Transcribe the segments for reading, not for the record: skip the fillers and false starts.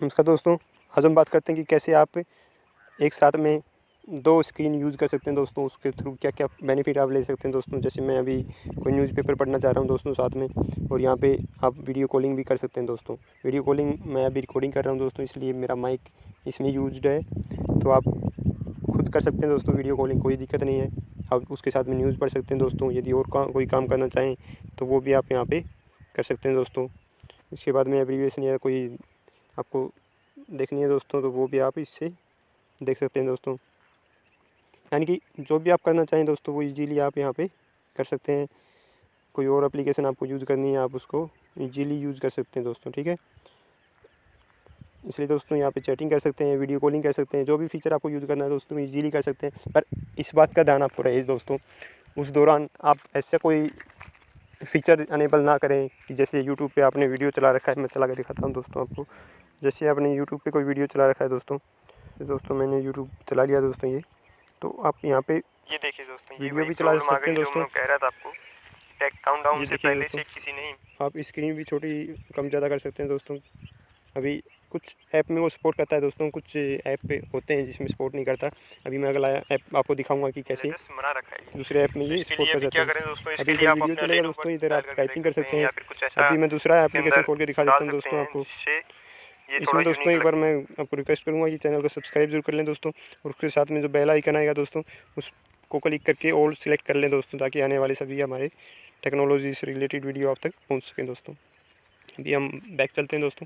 नमस्कार दोस्तों, आज हम बात करते हैं कि कैसे आप एक साथ में 2 स्क्रीन यूज़ कर सकते हैं दोस्तों। उसके थ्रू क्या-क्या बेनिफिट आप ले सकते हैं दोस्तों। जैसे मैं अभी कोई न्यूज़पेपर पढ़ना चाह रहा हूँ दोस्तों साथ में, और यहाँ पे आप वीडियो कॉलिंग भी कर सकते हैं दोस्तों। वीडियो कॉलिंग मैं अभी रिकॉर्डिंग कर रहा हूँ दोस्तों, इसलिए मेरा माइक इसमें यूज़्ड है। तो आप खुद कर सकते हैं दोस्तों वीडियो कॉलिंग, कोई दिक्कत नहीं है। आप उसके साथ में न्यूज़ पढ़ सकते हैं दोस्तों। यदि और कोई काम करना चाहें तो वो भी आप यहाँ पे कर सकते हैं दोस्तों। इसके बाद में एब्रीविएशन या कोई आपको देखनी है दोस्तों, तो वो भी आप इससे देख सकते हैं दोस्तों। यानी कि जो भी आप करना चाहें दोस्तों, वो इजीली आप यहाँ पे कर सकते हैं। कोई और एप्लीकेशन आपको यूज़ करनी है, आप उसको इजीली यूज़ कर सकते हैं दोस्तों, ठीक है। इसलिए दोस्तों यहाँ पे चैटिंग कर सकते हैं, वीडियो कॉलिंग कर सकते हैं, जो भी फीचर आपको यूज़ करना है दोस्तों इजीली कर सकते हैं। पर इस बात का ध्यान आपको रहे दोस्तों, उस दौरान आप ऐसा कोई फ़ीचर अनेबल ना करें कि जैसे यूट्यूब पे आपने वीडियो चला रखा है। मैं चला के दिखाता हूँ दोस्तों आपको। जैसे आपने यूट्यूब पे कोई वीडियो चला रखा है दोस्तों मैंने यूट्यूब चला लिया दोस्तों ये, तो आप यहाँ पे ये देखिए दोस्तों, ये वीडियो वही भी चला प्रॉब्लम आ सकते गई हैं जो दोस्तों। मैं कह रहा था आपको। टेक काउंटडाउन ये से देखिए पहले दोस्तों, से किसी ने आप स्क्रीन भी छोटी कम ज़्यादा कर सकते हैं दोस्तों। अभी कुछ ऐप में वो सपोर्ट करता है दोस्तों, कुछ ऐप पे होते हैं जिसमें सपोर्ट नहीं करता। अभी मैं अगला ऐप आपको दिखाऊंगा कि कैसे मना रखा है। दूसरे ऐप में तो ये इसके सपोर्ट लिए कर अभी जाते क्या हैं। करें दोस्तों, इसके अभी लिए इधर आप वीडियो अपना चलेगा लेनोवो दोस्तों, इधर आप डायल करके देख टाइपिंग कर सकते सकते हैं, हैं। या फिर कुछ ऐसा अभी मैं दूसरा इसके एप्लीकेशन अंदर खोल के दिखा डाल देता हूँ सकते दोस्तों हैं आपको। जिससे ये थोड़ा इसमें दोस्तों यूनिक एक बार लगे। मैं आपको रिक्वेस्ट करूँगा कि चैनल को सब्सक्राइब जरूर कर लें दोस्तों, और उसके साथ में जो बेल आइकन आएगा दोस्तों, उसको क्लिक करके ऑल सिलेक्ट कर लें दोस्तों, ताकि आने वाले सभी हमारे टेक्नोलॉजी से रिलेटेड वीडियो आप तक पहुँच सकें दोस्तों। अभी हम बैक चलते हैं दोस्तों।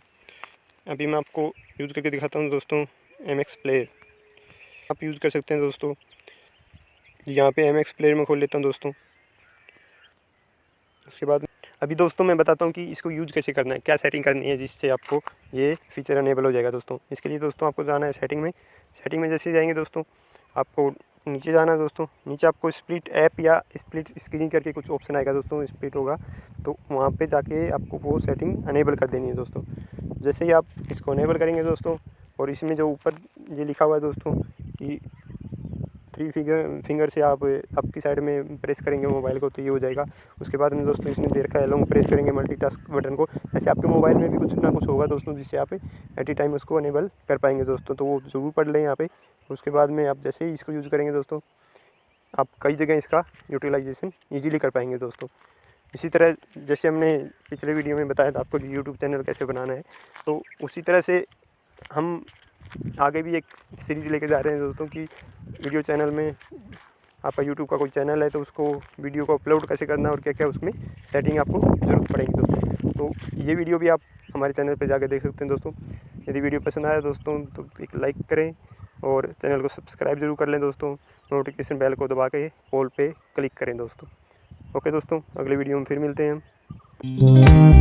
अभी मैं आपको यूज़ करके दिखाता हूँ दोस्तों MX प्लेयर। आप यूज़ कर सकते हैं दोस्तों। यहाँ पे MX प्लेयर में खोल लेता हूँ दोस्तों। उसके बाद अभी दोस्तों मैं बताता हूँ कि इसको यूज़ कैसे करना है, क्या सेटिंग करनी है जिससे आपको ये फीचर अनेबल हो जाएगा दोस्तों। इसके लिए दोस्तों आपको जाना है सेटिंग में जैसे जाएंगे दोस्तों, आपको नीचे जाना है दोस्तों। नीचे आपको स्प्लिट ऐप या स्प्लिट स्क्रीन करके कुछ ऑप्शन आएगा दोस्तों, स्प्लिट होगा तो वहाँ पे जाके आपको वो सेटिंग अनेबल कर देनी है दोस्तों। जैसे ही आप इसको अनेबल करेंगे दोस्तों, और इसमें जो ऊपर ये लिखा हुआ है दोस्तों कि 3 फिंगर से आप आपकी साइड में प्रेस करेंगे मोबाइल को तो ये हो जाएगा। उसके बाद में दोस्तों इसने दे रखा है लॉन्ग प्रेस करेंगे मल्टीटास्क बटन को। ऐसे आपके मोबाइल में भी कुछ ना कुछ होगा दोस्तों, जिससे आप एट ए टाइम उसको अनेबल कर पाएंगे दोस्तों, तो वो ज़रूर पढ़ लें यहाँ पे। उसके बाद में आप जैसे ही इसको यूज़ करेंगे दोस्तों, आप कई जगह इसका यूटिलाइजेशन ईजिली कर पाएंगे दोस्तों। इसी तरह जैसे हमने पिछले वीडियो में बताया था आपको कि यूट्यूब चैनल कैसे बनाना है, तो उसी तरह से हम आगे भी एक सीरीज़ लेके जा रहे हैं दोस्तों कि वीडियो चैनल में आपका यूट्यूब का कोई चैनल है तो उसको वीडियो को अपलोड कैसे करना और क्या क्या उसमें सेटिंग आपको ज़रूरत पड़ेगी दोस्तों। तो ये वीडियो भी आप हमारे चैनल पे जाकर देख सकते हैं दोस्तों। यदि वीडियो पसंद आया दोस्तों तो एक लाइक करें और चैनल को सब्सक्राइब जरूर कर लें दोस्तों। नोटिफिकेशन बेल को दबा के ऑल पे क्लिक करें दोस्तों। ओके दोस्तों, अगले वीडियो में फिर मिलते हैं हम।